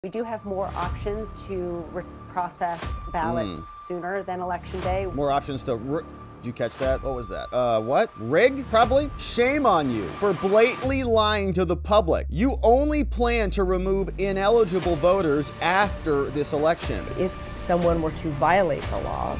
We do have more options to process ballots sooner than Election Day. More options to... Did you catch that? What was that? What? Rig? Probably? Shame on you for blatantly lying to the public. You only plan to remove ineligible voters after this election. If someone were to violate the law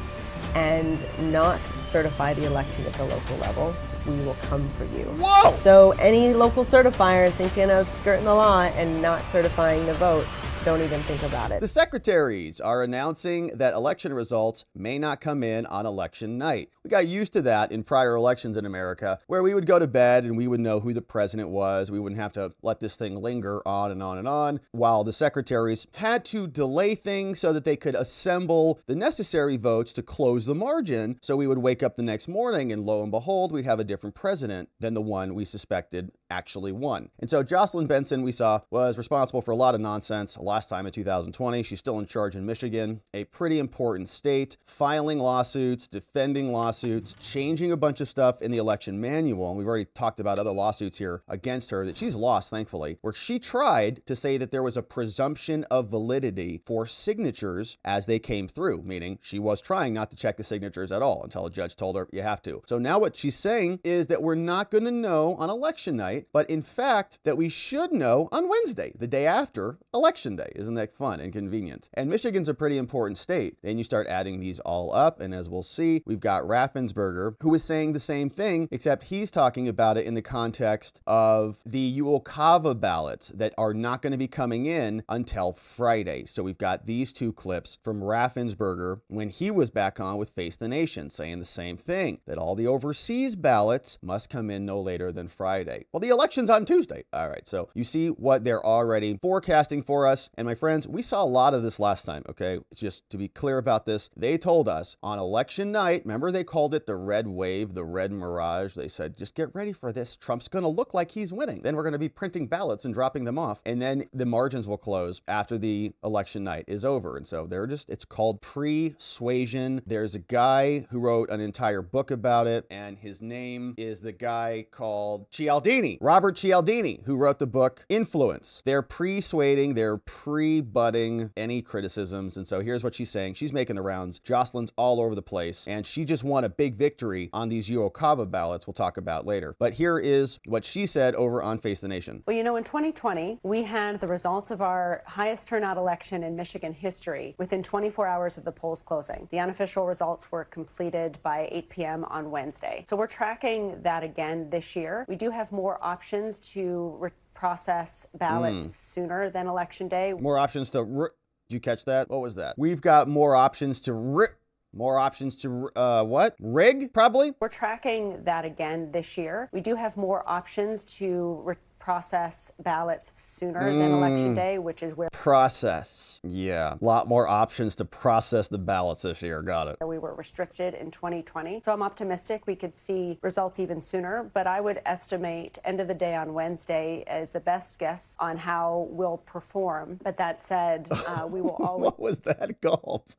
and not certify the election at the local level, we will come for you. Whoa! So any local certifier thinking of skirting the law and not certifying the vote, don't even think about it. The secretaries are announcing that election results may not come in on election night. We got used to that in prior elections in America, where we would go to bed and we would know who the president was. We wouldn't have to let this thing linger on and on and on, while the secretaries had to delay things so that they could assemble the necessary votes to close the margin. So we would wake up the next morning and lo and behold, we'd have a different president than the one we suspected actually won. And so Jocelyn Benson, we saw, was responsible for a lot of nonsense last time in 2020. She's still in charge in Michigan, a pretty important state, filing lawsuits, defending lawsuits, changing a bunch of stuff in the election manual. And we've already talked about other lawsuits here against her that she's lost, thankfully, where she tried to say that there was a presumption of validity for signatures as they came through, meaning she was trying not to check the signatures at all until a judge told her you have to. So now what she's saying is that we're not going to know on election night, but in fact that we should know on Wednesday, the day after election day. Isn't that fun and convenient? And Michigan's a pretty important state. Then you start adding these all up, and as we'll see, we've got Raffensperger, who is saying the same thing, except he's talking about it in the context of the Uokava ballots that are not going to be coming in until Friday. So we've got these two clips from Raffensperger when he was back on with Face the Nation, saying the same thing, that all the overseas ballots must come in no later than Friday. Well, the election's on Tuesday. All right, so you see what they're already forecasting for us. And my friends, we saw a lot of this last time, okay? Just to be clear about this, they told us on election night, remember they called it the red wave, the red mirage. They said, just get ready for this. Trump's going to look like he's winning. Then we're going to be printing ballots and dropping them off. And then the margins will close after the election night is over. And so they're just, it's called pre-suasion. There's a guy who wrote an entire book about it, and his name is the guy called Cialdini, Robert Cialdini, who wrote the book Influence. They're pre-suading, they're pre-butting any criticisms. And so here's what she's saying. She's making the rounds. Jocelyn's all over the place, and she just won a big victory on these Uokava ballots we'll talk about later. But here is what she said over on Face the Nation. Well, you know, in 2020, we had the results of our highest turnout election in Michigan history within 24 hours of the polls closing. The unofficial results were completed by 8 p.m. on Wednesday. So we're tracking that again this year. We do have more options to process ballots sooner than Election Day. More options to... Did you catch that? What was that? We've got more options to... More options to, what? Rig, probably? We're tracking that again this year. We do have more options to process ballots sooner than Election Day, which is where... Process. Yeah. A lot more options to process the ballots this year. Got it. We were restricted in 2020. So I'm optimistic we could see results even sooner, but I would estimate end of the day on Wednesday as the best guess on how we'll perform. But that said, we will always... What was that gulp?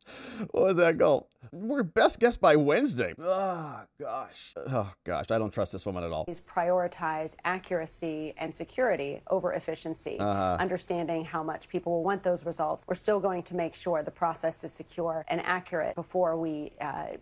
What was that gulp? We're best guess by Wednesday. Oh, gosh. Oh, gosh. I don't trust this woman at all. Prioritize accuracy and security over efficiency, understanding how much people will want those results. We're still going to make sure the process is secure and accurate before we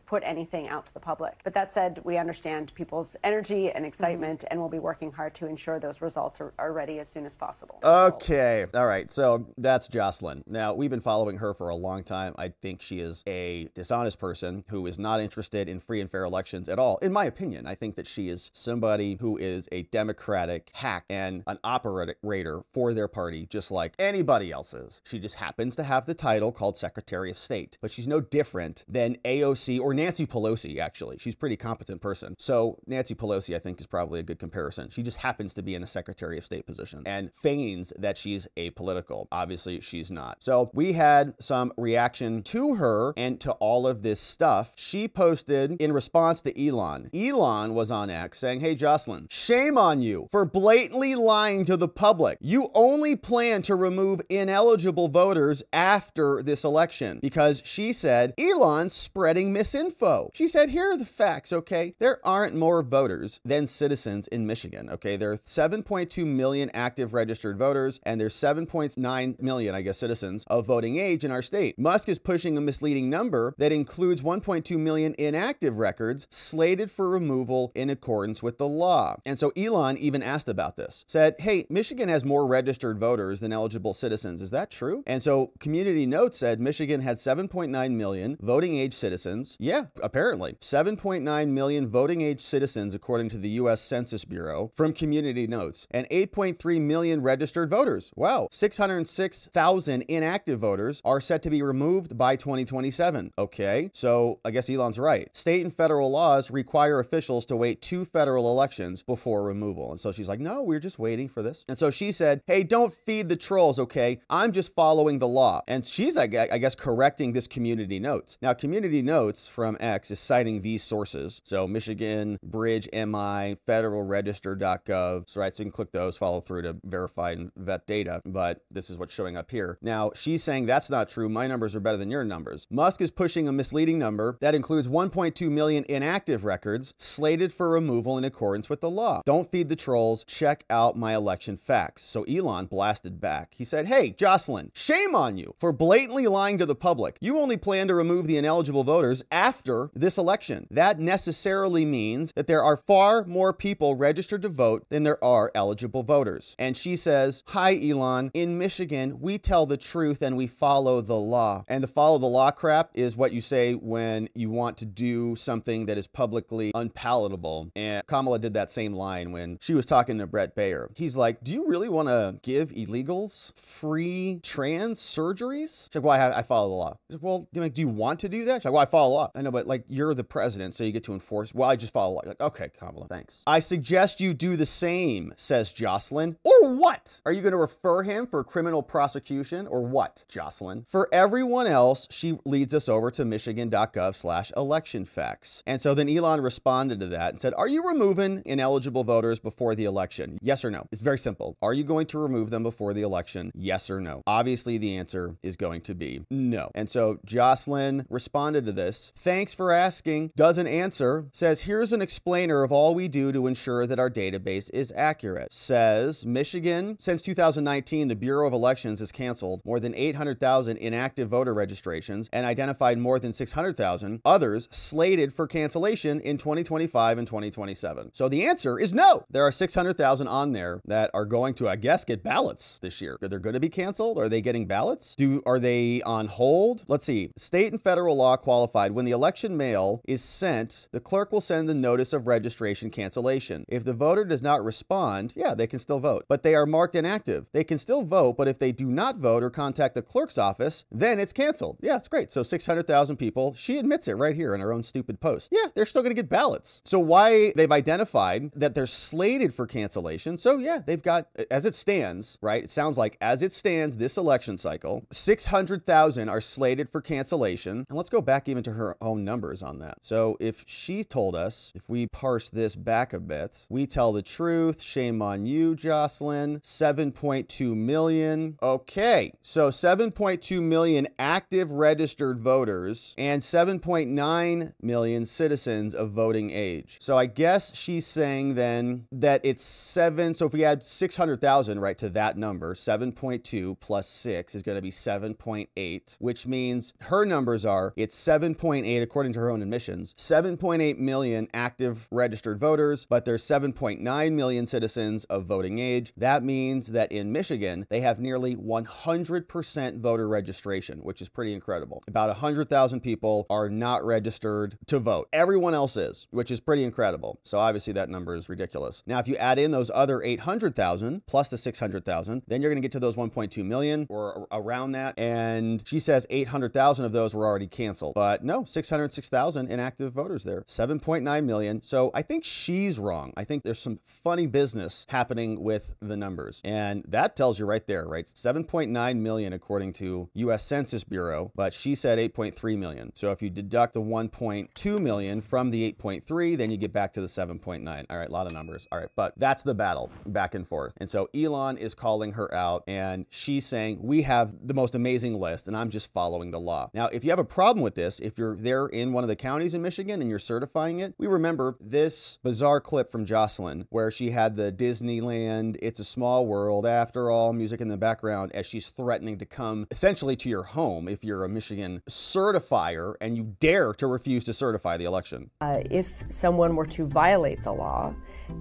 put anything out to the public. But that said, we understand people's energy and excitement, and we'll be working hard to ensure those results are ready as soon as possible. Okay. All right. So that's Jocelyn. Now, we've been following her for a long time. I think she is a dishonest person who is not interested in free and fair elections at all. In my opinion, I think that she is somebody who is a Democratic hack and an operator for their party, just like anybody else is. She just happens to have the title called Secretary of State, but she's no different than AOC or Nancy Pelosi, actually. She's a pretty competent person. So Nancy Pelosi, I think, is probably a good comparison. She just happens to be in a Secretary of State position and feigns that she's apolitical. Obviously, she's not. So we had some reaction to her and to all of this stuff. She posted in response to Elon. Elon was on X saying, hey, Jocelyn, shame on you for blatantly blatantly lying to the public. You only plan to remove ineligible voters after this election because she said Elon's spreading misinfo. She said, here are the facts, okay? There aren't more voters than citizens in Michigan, okay? There are 7.2 million active registered voters, and there's 7.9 million, I guess, citizens of voting age in our state. Musk is pushing a misleading number that includes 1.2 million inactive records slated for removal in accordance with the law. And so Elon even asked about this, said, hey, Michigan has more registered voters than eligible citizens. Is that true? And so Community Notes said Michigan had 7.9 million voting age citizens. Yeah, apparently 7.9 million voting age citizens, according to the U.S. Census Bureau from Community Notes, and 8.3 million registered voters. Wow. 606,000 inactive voters are set to be removed by 2027. Okay, so I guess Elon's right. State and federal laws require officials to wait 2 federal elections before removal. And so she's like, no, we're just waiting for this. And so she said, hey, don't feed the trolls, okay? I'm just following the law. And she's, I guess, correcting this Community Notes. Now, Community Notes from X is citing these sources. So Michigan, Bridge, MI, federalregister.gov. So, right, so you can click those, follow through to verify and vet data. But this is what's showing up here. Now, she's saying that's not true. My numbers are better than your numbers. Musk is pushing a misleading number that includes 1.2 million inactive records slated for removal in accordance with the law. Don't feed the trolls. Check out my election facts. So Elon blasted back. He said, hey, Jocelyn, shame on you for blatantly lying to the public. You only plan to remove the ineligible voters after this election. That necessarily means that there are far more people registered to vote than there are eligible voters. And she says, hi, Elon, in Michigan, we tell the truth and we follow the law. And the follow the law crap is what you say when you want to do something that is publicly unpalatable. And Kamala did that same line when she was talking to Brett Baer. He's like, do you really want to give illegals free trans surgeries? She's like, well, I follow the law. He's like, well, do you want to do that? She's like, well, I follow the law. I know, but like, you're the president, so you get to enforce. Well, I just follow the law. Like, okay, Kamala, thanks. I suggest you do the same, says Jocelyn. Or what? Are you going to refer him for criminal prosecution or what, Jocelyn? For everyone else, she leads us over to michigan.gov/election facts. And so then Elon responded to that and said, are you removing ineligible voters before the election? Yes or no? It's very simple. Are you going to remove them before the election? Yes or no? Obviously, the answer is going to be no. And so Jocelyn responded to this. Thanks for asking. Doesn't answer. Says, here's an explainer of all we do to ensure that our database is accurate. Says, Michigan, since 2019, the Bureau of Elections has canceled more than 800,000 inactive voter registrations and identified more than 600,000 others slated for cancellation in 2025 and 2027. So the answer is no. There are 600,000 on there that are going to, I guess, get ballots this year. They're going to be canceled. Are they getting ballots? Are they on hold? Let's see. State and federal law qualified. When the election mail is sent, the clerk will send the notice of registration cancellation. If the voter does not respond, yeah, they can still vote, but they are marked inactive. They can still vote, but if they do not vote or contact the clerk's office, then it's canceled. Yeah, it's great. So 600,000 people, she admits it right here in her own stupid post. Yeah, they're still going to get ballots. So why they've identified that they're slated for cancellation. So yeah, they've got, as it stands, right? It sounds like as it stands this election cycle, 600,000 are slated for cancellation. And let's go back even to her own numbers on that. So if she told us, if we parse this back a bit, we tell the truth. Shame on you, Jocelyn. 7.2 million. Okay, so 7.2 million active registered voters and 7.9 million citizens of voting age. So I guess she's saying then that it's 7. So if we add 600,000, right, to that number, 7.2 plus 6 is going to be 7.8, which means her numbers are, it's 7.8 according to her own admissions, 7.8 million active registered voters, but there's 7.9 million citizens of voting age. That means that in Michigan, they have nearly 100% voter registration, which is pretty incredible. About 100,000 people are not registered to vote. Everyone else is, which is pretty incredible. So obviously that number is ridiculous. Now, if you add in those other 800,000 plus the 600,000, then you're going to get to those 1.2 million or around that. And she says 800,000 of those were already canceled, but no, 606,000 inactive voters there, 7.9 million. So I think she's wrong. I think there's some funny business happening with the numbers. And that tells you right there, right? 7.9 million according to U.S. Census Bureau, but she said 8.3 million. So if you deduct the 1.2 million from the 8.3, then you get back to the 7.9. All right, a lot of numbers. All right, but that's the battle. battle back and forth. And so Elon is calling her out, and she's saying, we have the most amazing list, and I'm just following the law. Now, if you have a problem with this, if you're there in one of the counties in Michigan and you're certifying it, we remember this bizarre clip from Jocelyn where she had the Disneyland, It's a Small World, After All music in the background as she's threatening to come essentially to your home if you're a Michigan certifier and you dare to refuse to certify the election. If someone were to violate the law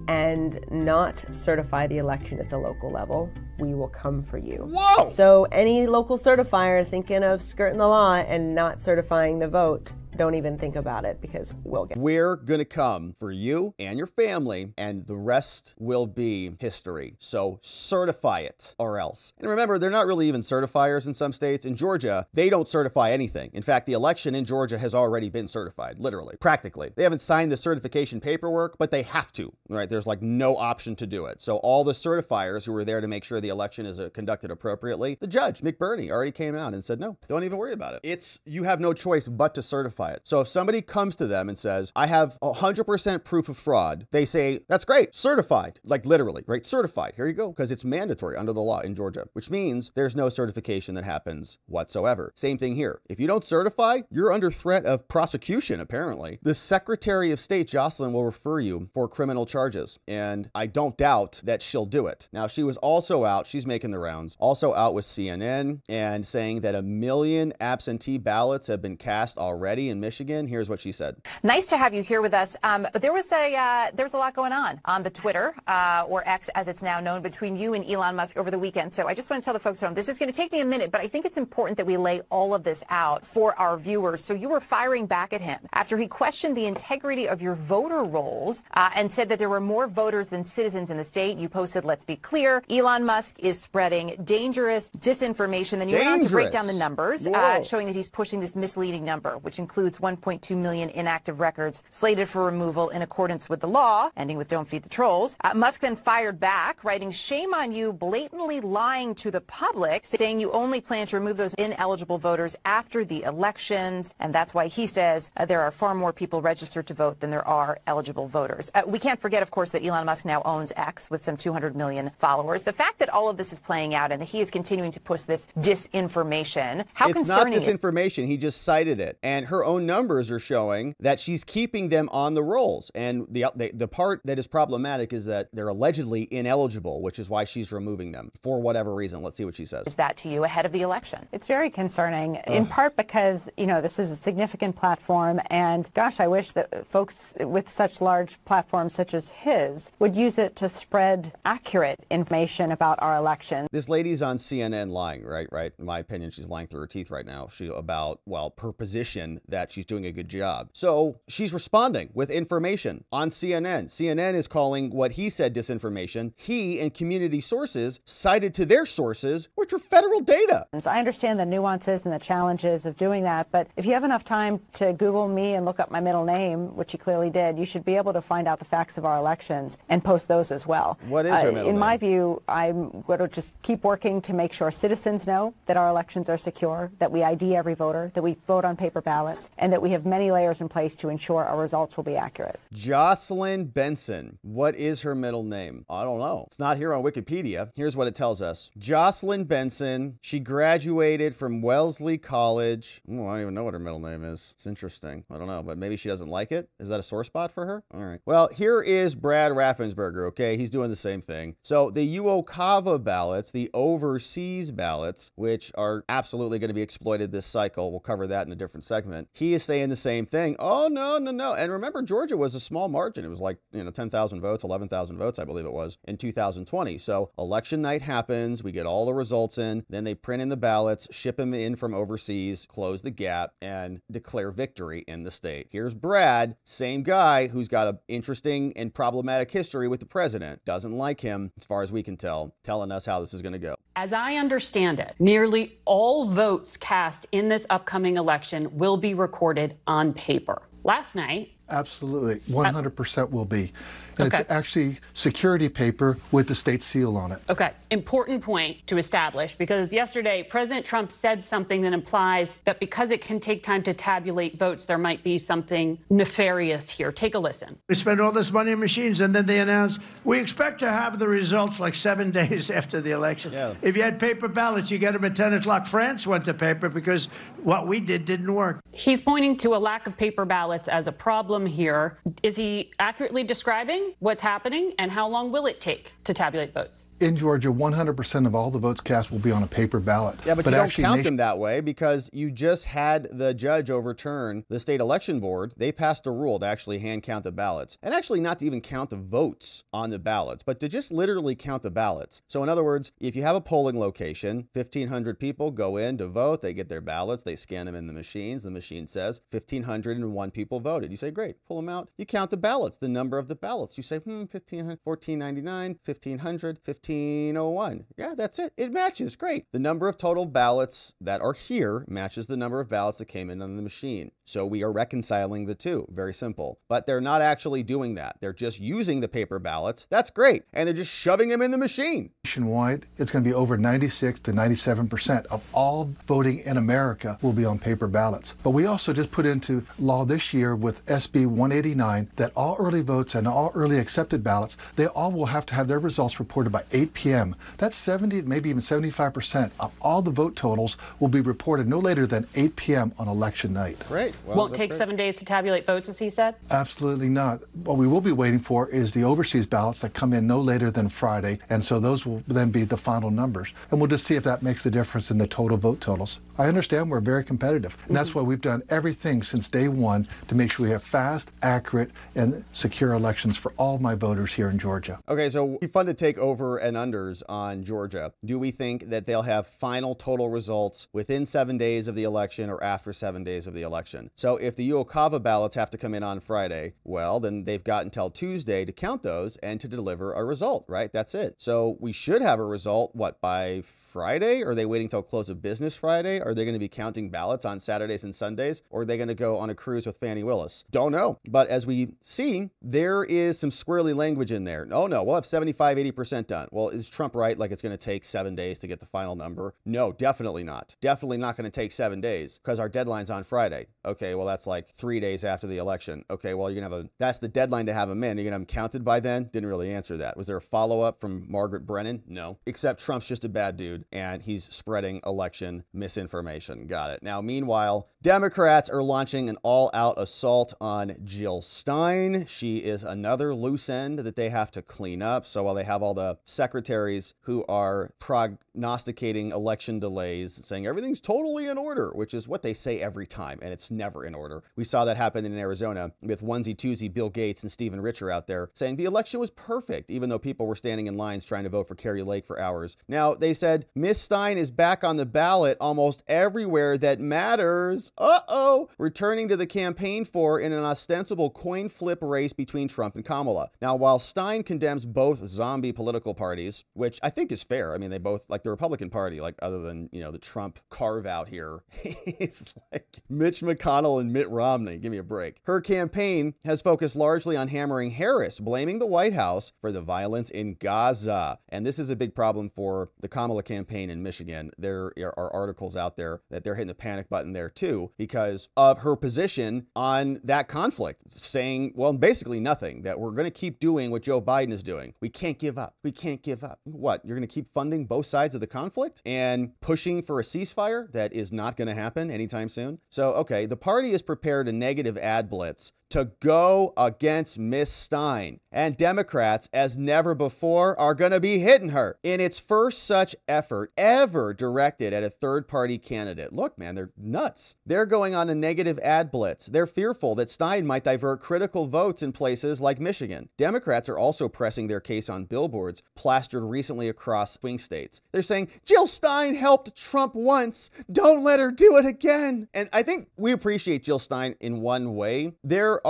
and not certify the election at the local level, we will come for you. Whoa! So any local certifier thinking of skirting the law and not certifying the vote, don't even think about it, because we're gonna come for you and your family, and the rest will be history. So certify it or else. And remember, they're not really even certifiers in some states. In Georgia, they don't certify anything. In fact, the election in Georgia has already been certified, literally, practically. They haven't signed the certification paperwork, but they have to, right? There's like no option to do it. So all the certifiers who were there to make sure the election is conducted appropriately, the judge, McBurney, already came out and said, no, don't even worry about it. You have no choice but to certify it. So if somebody comes to them and says, I have 100% proof of fraud, they say, that's great, certified, like literally, right? Certified, here you go, because it's mandatory under the law in Georgia, which means there's no certification that happens whatsoever. Same thing here. If you don't certify, you're under threat of prosecution, apparently. The Secretary of State, Jocelyn, will refer you for criminal charges, and I don't doubt that she'll do it. Now, she was also out, she's making the rounds, also out with CNN and saying that 1 million absentee ballots have been cast already in Michigan. Here's what she said. Nice to have you here with us. But there was a lot going on the Twitter or X, as it's now known, between you and Elon Musk over the weekend. So I just want to tell the folks at home, this is going to take me a minute, but I think it's important that we lay all of this out for our viewers. So you were firing back at him after he questioned the integrity of your voter rolls and said that there were more voters than citizens in the state. You posted, let's be clear, Elon Musk is spreading dangerous disinformation. Then you went on to break down the numbers, showing that he's pushing this misleading number, which includes 1.2 million inactive records slated for removal in accordance with the law, ending with don't feed the trolls. Musk then fired back, writing, shame on you, blatantly lying to the public, saying you only plan to remove those ineligible voters after the elections. And that's why he says there are far more people registered to vote than there are eligible voters. We can't forget, of course, that Elon Musk now owns X with some 200 million followers. The fact that all of this is playing out and that he is continuing to push this disinformation, how concerning it's not disinformation. He just cited it. And her own numbers are showing that she's keeping them on the rolls. And the part that is problematic is that they're allegedly ineligible, which is why she's removing them for whatever reason. Let's see what she says. Is that to you ahead of the election? It's very concerning, in part because, you know, this is a significant platform. And gosh, I wish that folks with such large platforms such as his would use it to spread accurate information about our election. This lady's on CNN lying, right? In my opinion, she's lying through her teeth right now. About her position that she's doing a good job. So she's responding with information on CNN. CNN is calling what he said disinformation. He and community sources cited to their sources, which are federal data. I understand the nuances and the challenges of doing that, but if you have enough time to Google me and look up my middle name, which you clearly did, you should be able to find out the facts of our elections and post those as well. What is her middle name? In my view, I'm going to just keep working to make sure citizens know that our elections are secure, that we ID every voter, that we vote on paper ballots, and that we have many layers in place to ensure our results will be accurate. Jocelyn Benson. What is her middle name? I don't know. It's not here on Wikipedia. Here's what it tells us. Jocelyn Benson. She graduated from Wellesley College. Oh, I don't even know what her middle name is. It's interesting. I don't know, but maybe she doesn't like it. Is that a sore spot for her? All right. Well, here is Brad Raffensperger, okay? He's doing the same thing. So the UOCAVA ballots, the overseas ballots, which are absolutely going to be exploited this cycle. We'll cover that in a different segment. He is saying the same thing. Oh, no. And remember, Georgia was a small margin. It was like, 10,000 votes, 11,000 votes, I believe it was, in 2020. So election night happens. We get all the results in. Then they print in the ballots, ship them in from overseas, close the gap, and declare victory in the state. Here's Brad, same guy who's got an interesting and problematic history with the president. Doesn't like him, as far as we can tell, telling us how this is going to go. As I understand it, nearly all votes cast in this upcoming election will be recorded on paper. Last night, absolutely, 100% will be. and Okay. it's actually security paper with the state seal on it. Okay, important point to establish, because yesterday President Trump said something that implies that because it can take time to tabulate votes, there might be something nefarious here. Take a listen. They spend all this money on machines, and then they announce, we expect to have the results like 7 days after the election. Yeah. If you had paper ballots, you get them at 10 o'clock. France went to paper because what we did didn't work. He's pointing to a lack of paper ballots as a problem here. Is he accurately describing what's happening, and how long will it take to tabulate votes? In Georgia, 100% of all the votes cast will be on a paper ballot. Yeah, but you don't actually count them that way because you just had the judge overturn the state election board. They passed a rule to actually hand count the ballots, and actually not to even count the votes on the ballots, but to just literally count the ballots. So in other words, if you have a polling location, 1,500 people go in to vote, they get their ballots, they scan them in the machines, the machine says 1,501 people voted. You say, great, pull them out. You count the ballots, the number of the ballots. You say, 1,500, 1,499, 1,500, 1,501. Yeah, that's it. It matches. Great. The number of total ballots that are here matches the number of ballots that came in on the machine. So we are reconciling the two. Very simple. But they're not actually doing that. They're just using the paper ballots. That's great. And they're just shoving them in the machine. Nationwide, it's going to be over 96 to 97% of all voting in America will be on paper ballots. But we also just put into law this year with SB 189 that all early votes and all early accepted ballots, they all will have to have their results reported by 8 p.m. That's 70, maybe even 75% of all the vote totals will be reported no later than 8 p.m. on election night. Great. Well, Won't that's take great. 7 days to tabulate votes, as he said? Absolutely not. What we will be waiting for is the overseas ballots that come in no later than Friday, and so those will then be the final numbers. And we'll just see if that makes the difference in the total vote totals. I understand we're very competitive, and that's why we've done everything since day one to make sure we have fast, accurate, and secure elections for all my voters here in Georgia. Okay, so it'd be fun to take over and unders on Georgia. Do we think that they'll have final total results within 7 days of the election or after 7 days of the election? So if the Uokava ballots have to come in on Friday, well, then they've got until Tuesday to count those and to deliver a result, right? That's it. So we should have a result, what, by Friday? Or are they waiting till close of business Friday? Are they going to be counting ballots on Saturdays and Sundays? Or are they going to go on a cruise with Fannie Willis? Don't know. But as we see, there is some squirrely language in there. Oh no, we'll have 75, 80% done. Well, is Trump right? Like it's going to take 7 days to get the final number? No, definitely not. Definitely not going to take 7 days because our deadline's on Friday. Okay, well, that's like 3 days after the election. Okay, well, you're going to have that's the deadline to have them in. You're going to have them counted by then? Didn't really answer that. Was there a follow-up from Margaret Brennan? No. Except Trump's just a bad dude and he's spreading election misinformation. Got it. Now, meanwhile, Democrats are launching an all-out assault on Jill Stein. She is another loose end that they have to clean up. So while they have all the secretaries who are prognosticating election delays, saying everything's totally in order, which is what they say every time, and it's never in order. We saw that happen in Arizona with onesie-twosie Bill Gates and Stephen Richer out there saying the election was perfect, even though people were standing in lines trying to vote for Carrie Lake for hours. Now, they said Miss Stein is back on the ballot almost everywhere that matters. Returning to the campaign floor in an ostensible coin flip race between Trump and Kamala. Now, while Stein condemns both zombie political parties, which I think is fair. I mean, they both, like the Republican Party, like other than, you know, the Trump carve out here, it's like Mitch McConnell and Mitt Romney. Give me a break. Her campaign has focused largely on hammering Harris, blaming the White House for the violence in Gaza. And this is a big problem for the Kamala campaign in Michigan. There are articles out there that they're hitting the panic button there too because of her position on that conflict, saying, well, basically nothing, that we're going to keep doing what Joe Biden is doing. We can't give up. We can't give up. What? You're going to keep funding both sides of the conflict and pushing for a ceasefire that is not going to happen anytime soon? So, okay, the party has prepared a negative ad blitz to go against Miss Stein. And Democrats, as never before, are going to be hitting her in its first such effort ever directed at a third-party candidate. Look, man, they're nuts. They're going on a negative ad blitz. They're fearful that Stein might divert critical votes in places like Michigan. Democrats are also pressing their case on billboards plastered recently across swing states. They're saying, Jill Stein helped Trump once. Don't let her do it again. And I think we appreciate Jill Stein in one way. There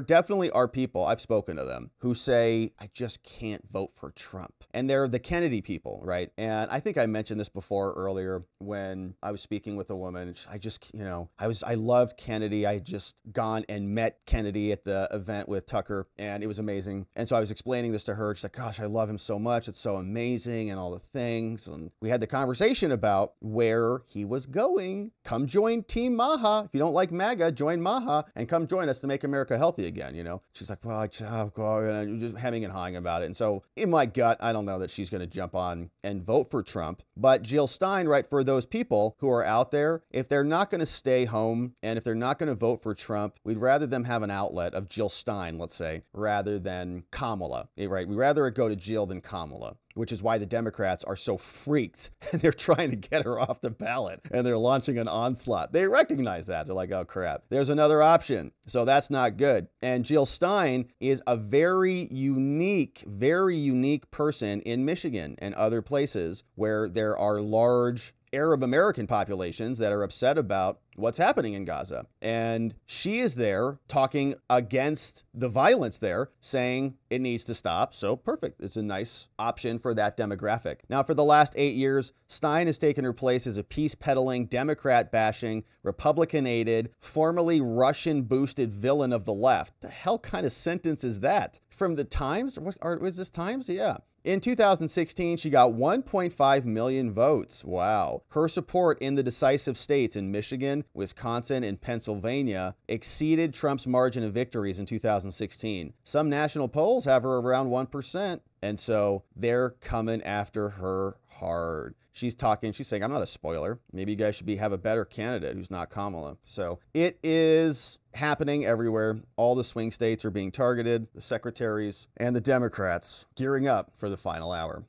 definitely are people, I've spoken to them, who say, I just can't vote for Trump. And they're the Kennedy people, right? And I think I mentioned this before earlier when I was speaking with a woman. I just, you know, I loved Kennedy. I had just gone and met Kennedy at the event with Tucker, and it was amazing. And so I was explaining this to her. She's like, gosh, I love him so much. It's so amazing and all the things. And we had the conversation about where he was going. Come join Team Maha. If you don't like MAGA, join Maha and come join us to make America healthy again, you know? She's like, well, and just hemming and hawing about it. And so in my gut, I don't know that she's going to jump on and vote for Trump. But Jill Stein, right, for those people who are out there, if they're not going to stay home and if they're not going to vote for Trump, we'd rather them have an outlet of Jill Stein, let's say, rather than Kamala, right? We'd rather it go to Jill than Kamala, which is why the Democrats are so freaked and they're trying to get her off the ballot and they're launching an onslaught. They recognize that. They're like, oh crap, there's another option. So that's not good. And Jill Stein is a very unique person in Michigan and other places where there are large Arab American populations that are upset about what's happening in Gaza. And she is there talking against the violence there, saying it needs to stop. So perfect. It's a nice option for that demographic. Now, for the last 8 years, Stein has taken her place as a peace-peddling, Democrat-bashing, Republican-aided, formerly Russian-boosted villain of the left. The hell kind of sentence is that? From the Times? Was this Times? Yeah. In 2016, she got 1.5 million votes. Wow. Her support in the decisive states in Michigan, Wisconsin, and Pennsylvania exceeded Trump's margin of victories in 2016. Some national polls have her around 1%. And so they're coming after her hard. She's saying, I'm not a spoiler. Maybe you guys should have a better candidate who's not Kamala. So it is happening everywhere. All the swing states are being targeted, the secretaries and the Democrats gearing up for the final hour.